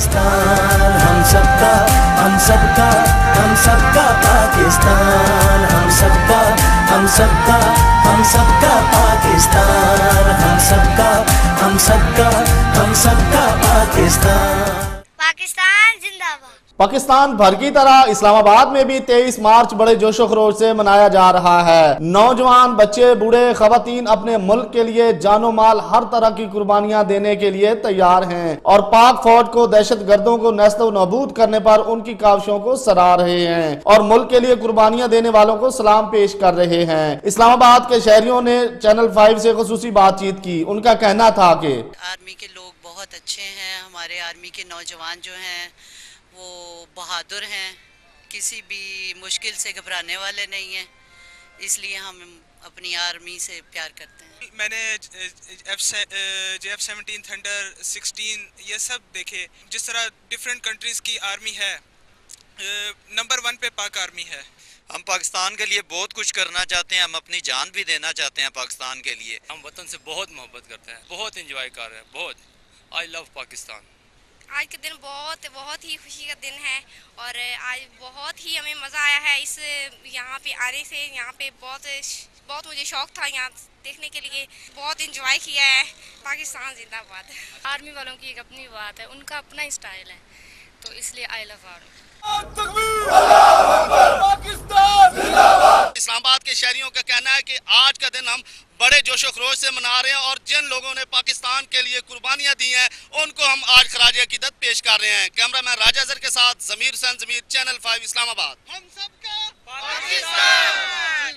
पाकिस्तान हम सबका हम सबका हम सबका पाकिस्तान हम सबका हम सबका हम सबका पाकिस्तान हम सबका हम सबका हम सबका पाकिस्तान। पाकिस्तान जिंदाबाद। पाकिस्तान भर की तरह इस्लामाबाद में भी 23 मार्च बड़े जोशो खरोश से मनाया जा रहा है। नौजवान, बच्चे, बूढ़े, खवातीन अपने मुल्क के लिए जानो माल हर तरह की कुर्बानियां देने के लिए तैयार हैं और पाक फौज को दहशत गर्दों को नेस्त नाबूद करने पर उनकी काविशों को सराह रहे हैं और मुल्क के लिए कुर्बानियां देने वालों को सलाम पेश कर रहे हैं। इस्लामाबाद के शहरियों ने चैनल 5 से खुसूसी बातचीत की। उनका कहना था कि आर्मी के लोग बहुत अच्छे हैं, हमारे आर्मी के नौजवान जो हैं वो बहादुर हैं, किसी भी मुश्किल से घबराने वाले नहीं हैं, इसलिए हम अपनी आर्मी से प्यार करते हैं। मैंने JF-17 थंडर 16 ये सब देखे, जिस तरह डिफरेंट कंट्रीज़ की आर्मी है, नंबर 1 पे पाक आर्मी है। हम पाकिस्तान के लिए बहुत कुछ करना चाहते हैं, हम अपनी जान भी देना चाहते हैं पाकिस्तान के लिए। हम वतन से बहुत मोहब्बत करते हैं, बहुत एंजॉय कर रहे हैं, बहुत। I love Pakistan. आज के दिन बहुत ही खुशी का दिन है और आज बहुत ही हमें मज़ा आया है इस यहाँ पे आने से। यहाँ पे बहुत मुझे शौक था यहाँ देखने के लिए, बहुत एंजॉय किया है। पाकिस्तान जिंदाबाद। आर्मी वालों की एक अपनी बात है, उनका अपना स्टाइल है, तो इसलिए आई लव आर्मी। इस्लामाबाद के शहरियों का कहना है कि आज का दिन हम बड़े जोशो खरोश से मना रहे हैं और जिन लोगों ने पाकिस्तान के लिए कुर्बानियां दी हैं उनको हम आज खराज अकीदत पेश कर रहे हैं। कैमरामैन राजा अजहर के साथ जमीर हुसैन, जमीर, चैनल 5 इस्लामाबाद। हम सबका पाकिस्तान।